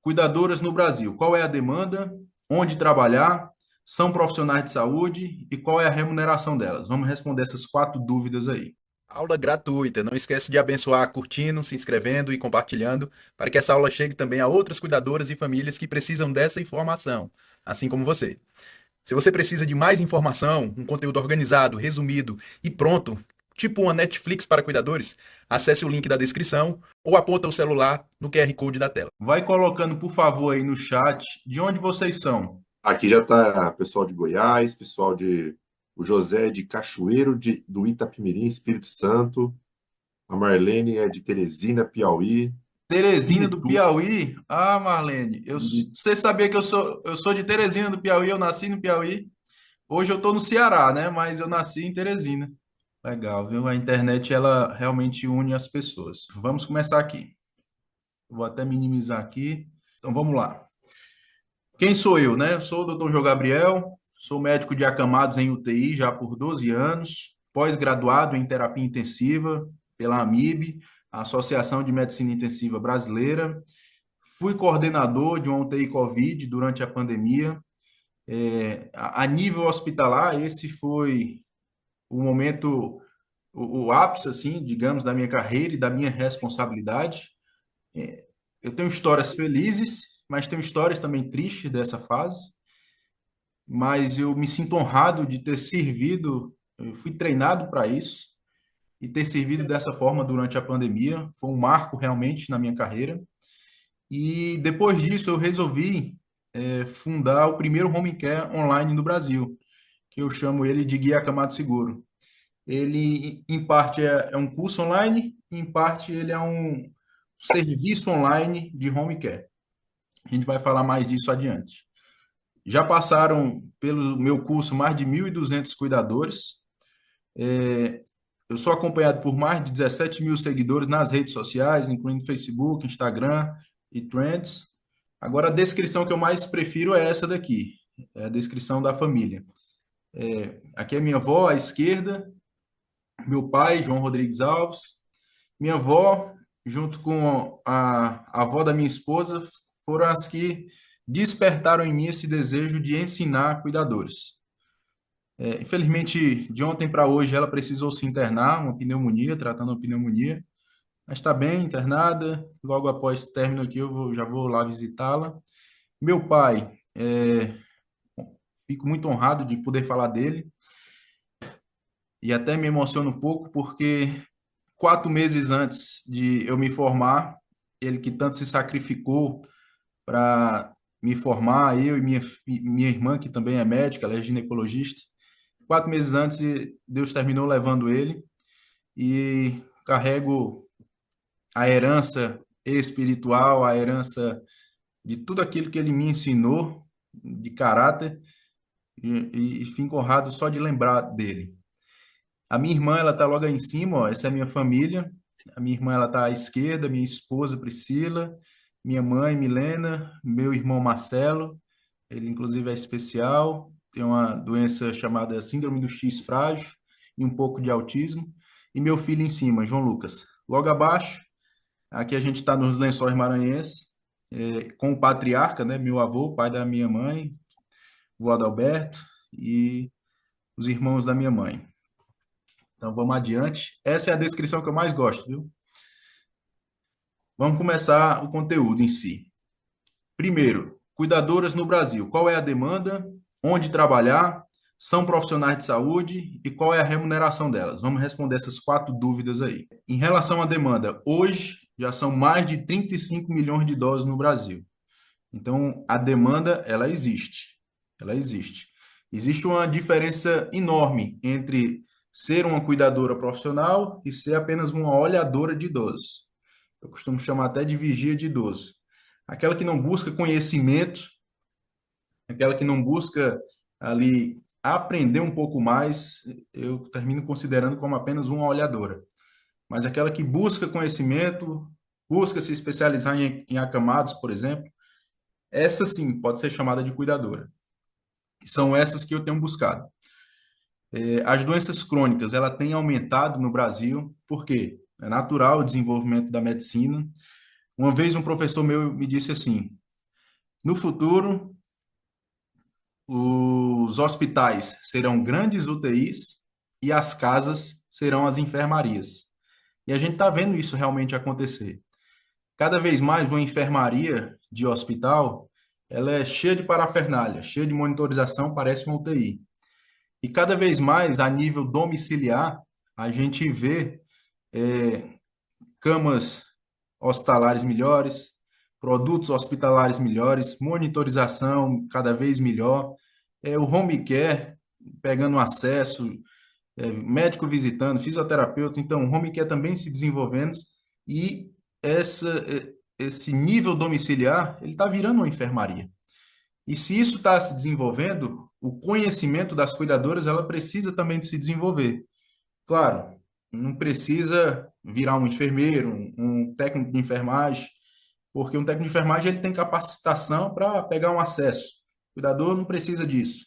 Cuidadoras no Brasil. Qual é a demanda? Onde trabalhar? São profissionais de saúde? E qual é a remuneração delas? Vamos responder essas quatro dúvidas aí. Aula gratuita. Não esquece de abençoar curtindo, se inscrevendo e compartilhando para que essa aula chegue também a outras cuidadoras e famílias que precisam dessa informação, assim como você. Se você precisa de mais informação, um conteúdo organizado, resumido e pronto, tipo uma Netflix para cuidadores, acesse o link da descrição ou aponta o celular no QR Code da tela. Vai colocando, por favor, aí no chat de onde vocês são. Aqui já está pessoal de Goiás, pessoal de o José de Cachoeiro do Itapemirim, Espírito Santo. A Marlene é de Teresina, Piauí. Teresina do Pirituba. Piauí. Ah, Marlene, você sabia que eu sou de Teresina do Piauí, eu nasci no Piauí. Hoje eu estou no Ceará, né? Mas eu nasci em Teresina. Legal, viu? A internet, ela realmente une as pessoas. Vamos começar aqui. Vou até minimizar aqui. Então vamos lá. Quem sou eu, né? Eu sou o Dr. João Gabriel, sou médico de acamados em UTI já por 12 anos, pós-graduado em terapia intensiva pela AMIB, a Associação de Medicina Intensiva Brasileira. Fui coordenador de uma UTI Covid durante a pandemia. A nível hospitalar, esse foi o momento, o ápice, assim, digamos, da minha carreira e da minha responsabilidade. Eu tenho histórias felizes, mas tenho histórias também tristes dessa fase. Mas eu me sinto honrado de ter servido, eu fui treinado para isso, e ter servido dessa forma durante a pandemia. Foi um marco realmente na minha carreira. E depois disso, eu resolvi fundar o primeiro home care online no Brasil, que eu chamo ele de Guia Acamado Seguro. Ele, em parte, é um curso online, em parte, ele é um serviço online de home care. A gente vai falar mais disso adiante. Já passaram pelo meu curso mais de 1.200 cuidadores. Eu sou acompanhado por mais de 17 mil seguidores nas redes sociais, incluindo Facebook, Instagram e Threads. Agora, a descrição que eu mais prefiro é essa daqui, é a descrição da família. Aqui é minha avó à esquerda, meu pai, João Rodrigues Alves, minha avó, junto com a avó da minha esposa, foram as que despertaram em mim esse desejo de ensinar cuidadores. Infelizmente, de ontem para hoje, ela precisou se internar, uma pneumonia, tratando uma pneumonia, mas está bem internada. Logo após o término aqui, já vou lá visitá-la. Meu pai, fico muito honrado de poder falar dele e até me emociono um pouco, porque 4 meses antes de eu me formar, ele que tanto se sacrificou para me formar, eu e minha irmã, que também é médica, ela é ginecologista. 4 meses antes, Deus terminou levando ele e carrego a herança espiritual, a herança de tudo aquilo que ele me ensinou de caráter e fico honrado só de lembrar dele. A minha irmã, ela tá logo aí em cima, ó, essa é a minha família. A minha irmã, ela tá à esquerda, minha esposa Priscila, minha mãe Milena, meu irmão Marcelo, ele inclusive é especial, tem uma doença chamada síndrome do X frágil e um pouco de autismo, e meu filho em cima, João Lucas. Logo abaixo, aqui a gente está nos Lençóis Maranhenses, com o patriarca, né, meu avô, pai da minha mãe, vô Adalberto, e os irmãos da minha mãe. Então vamos adiante. Essa é a descrição que eu mais gosto, viu? Vamos começar o conteúdo em si. Primeiro, cuidadoras no Brasil. Qual é a demanda? Onde trabalhar? São profissionais de saúde? E qual é a remuneração delas? Vamos responder essas quatro dúvidas aí. Em relação à demanda, hoje já são mais de 35 milhões de idosos no Brasil. Então, a demanda, ela existe. Ela existe. Existe uma diferença enorme entre ser uma cuidadora profissional e ser apenas uma olhadora de idosos. Eu costumo chamar até de vigia de idoso. Aquela que não busca conhecimento, aquela que não busca ali aprender um pouco mais, eu termino considerando como apenas uma olhadora. Mas aquela que busca conhecimento, busca se especializar em acamados, por exemplo, essa sim pode ser chamada de cuidadora. São essas que eu tenho buscado. As doenças crônicas, ela tem aumentado no Brasil, porque é natural o desenvolvimento da medicina. Uma vez um professor meu me disse assim, No futuro, os hospitais serão grandes UTIs e as casas serão as enfermarias. E a gente está vendo isso realmente acontecer. Cada vez mais uma enfermaria de hospital, ela é cheia de parafernália, cheia de monitorização, parece uma UTI. E cada vez mais, a nível domiciliar, a gente vê camas hospitalares melhores, produtos hospitalares melhores, monitorização cada vez melhor, o home care pegando acesso, médico visitando, fisioterapeuta, então o home care também se desenvolvendo e esse nível domiciliar, ele está virando uma enfermaria. E se isso está se desenvolvendo, o conhecimento das cuidadoras, ela precisa também de se desenvolver. Claro, não precisa virar um enfermeiro, um técnico de enfermagem, porque um técnico de enfermagem ele tem capacitação para pegar um acesso. O cuidador não precisa disso.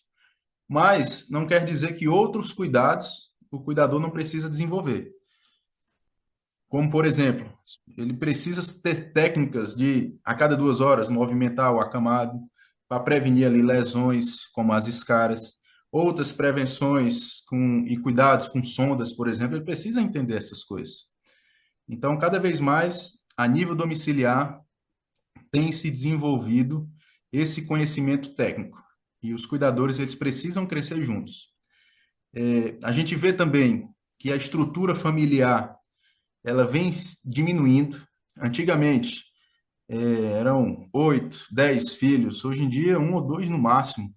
Mas não quer dizer que outros cuidados o cuidador não precisa desenvolver. Como, por exemplo, ele precisa ter técnicas de, a cada 2 horas, movimentar o acamado para prevenir ali lesões, como as escaras. Outras prevenções e cuidados com sondas, por exemplo, ele precisa entender essas coisas. Então, cada vez mais, a nível domiciliar, tem se desenvolvido esse conhecimento técnico. E os cuidadores, eles precisam crescer juntos. A gente vê também que a estrutura familiar ela vem diminuindo. Antigamente, eram 8, 10 filhos, hoje em dia, um ou dois no máximo.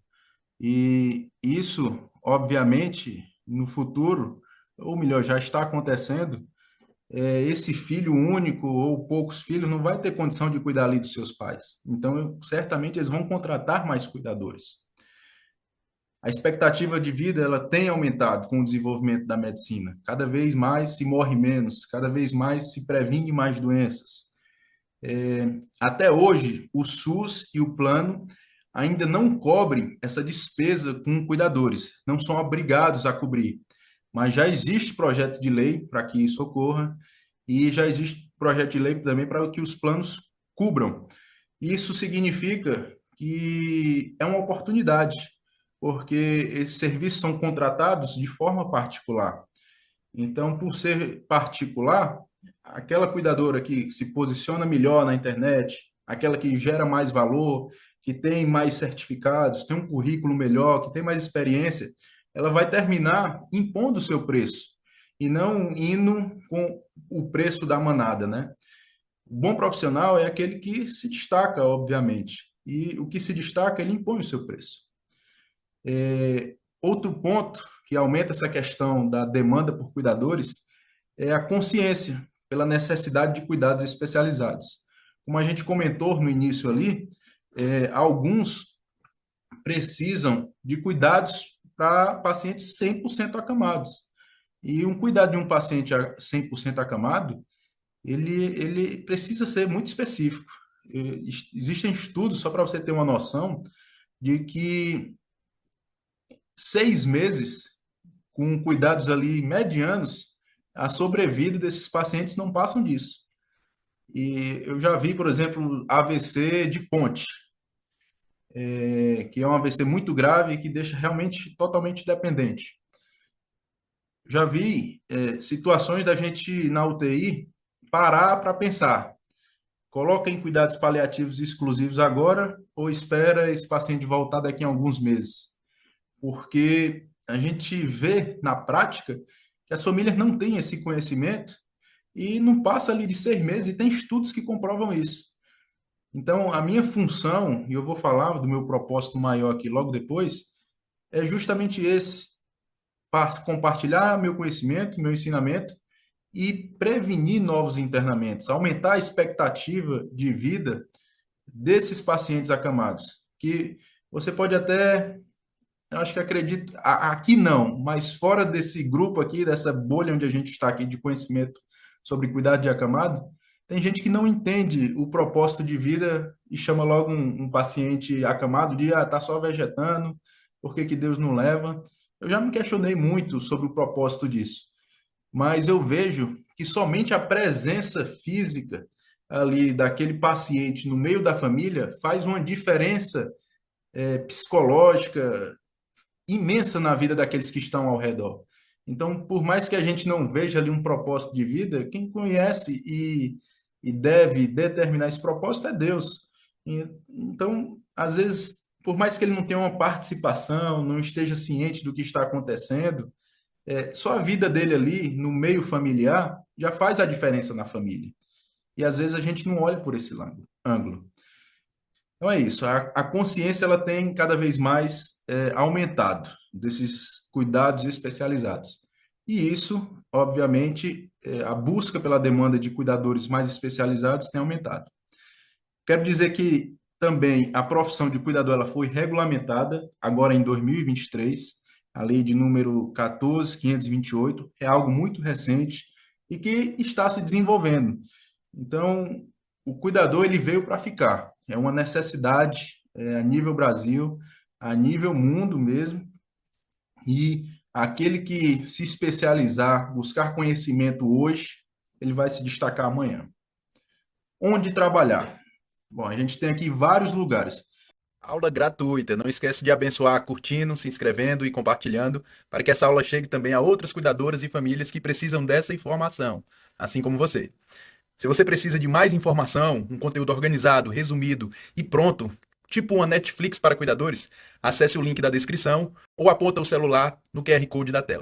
E isso, obviamente, no futuro, ou melhor, já está acontecendo, esse filho único ou poucos filhos não vai ter condição de cuidar ali dos seus pais. Então, certamente, eles vão contratar mais cuidadores. A expectativa de vida ela tem aumentado com o desenvolvimento da medicina. Cada vez mais se morre menos, cada vez mais se previne mais doenças. Até hoje, o SUS e o plano ainda não cobrem essa despesa com cuidadores, não são obrigados a cobrir. Mas já existe projeto de lei para que isso ocorra e já existe projeto de lei também para que os planos cubram. Isso significa que é uma oportunidade, porque esses serviços são contratados de forma particular. Então, por ser particular, aquela cuidadora que se posiciona melhor na internet, aquela que gera mais valor, que tem mais certificados, tem um currículo melhor, que tem mais experiência, ela vai terminar impondo o seu preço e não indo com o preço da manada, né? O bom profissional é aquele que se destaca, obviamente, e o que se destaca, ele impõe o seu preço. Outro ponto que aumenta essa questão da demanda por cuidadores é a consciência pela necessidade de cuidados especializados. Como a gente comentou no início ali, alguns precisam de cuidados para pacientes 100% acamados. E um cuidado de um paciente 100% acamado, ele precisa ser muito específico. Existem estudos, só para você ter uma noção, de que 6 meses, com cuidados ali medianos, a sobrevida desses pacientes não passam disso. E eu já vi, por exemplo, AVC de ponte, que é um AVC muito grave e que deixa realmente totalmente dependente. Já vi situações da gente na UTI parar para pensar, coloca em cuidados paliativos exclusivos agora ou espera esse paciente voltar daqui a alguns meses? Porque a gente vê na prática que as famílias não têm esse conhecimento e não passa ali de 6 meses, e tem estudos que comprovam isso. Então, a minha função, e eu vou falar do meu propósito maior aqui logo depois, é justamente esse, compartilhar meu conhecimento, meu ensinamento e prevenir novos internamentos, aumentar a expectativa de vida desses pacientes acamados, que você pode até, eu acho que acredito, aqui não, mas fora desse grupo aqui, dessa bolha onde a gente está aqui de conhecimento sobre cuidado de acamado, tem gente que não entende o propósito de vida e chama logo um paciente acamado de, tá só vegetando, por que que Deus não leva? Eu já me questionei muito sobre o propósito disso, mas eu vejo que somente a presença física ali daquele paciente no meio da família faz uma diferença psicológica imensa na vida daqueles que estão ao redor. Então, por mais que a gente não veja ali um propósito de vida, quem conhece e deve determinar esse propósito é Deus. Então, às vezes, por mais que ele não tenha uma participação, não esteja ciente do que está acontecendo, só a vida dele ali, no meio familiar, já faz a diferença na família. E às vezes a gente não olha por esse ângulo. Então é isso, a consciência ela tem cada vez mais aumentado desses cuidados especializados. E isso, obviamente, a busca pela demanda de cuidadores mais especializados tem aumentado. Quero dizer que também a profissão de cuidador ela foi regulamentada agora em 2023, a lei de número 14.528, é algo muito recente e que está se desenvolvendo. Então, o cuidador ele veio para ficar. É uma necessidade a nível Brasil, a nível mundo mesmo. E aquele que se especializar, buscar conhecimento hoje, ele vai se destacar amanhã. Onde trabalhar? Bom, a gente tem aqui vários lugares. Aula gratuita. Não esquece de abençoar curtindo, se inscrevendo e compartilhando para que essa aula chegue também a outras cuidadoras e famílias que precisam dessa informação, assim como você. Se você precisa de mais informação, um conteúdo organizado, resumido e pronto, tipo uma Netflix para cuidadores, acesse o link da descrição ou aponta o celular no QR Code da tela.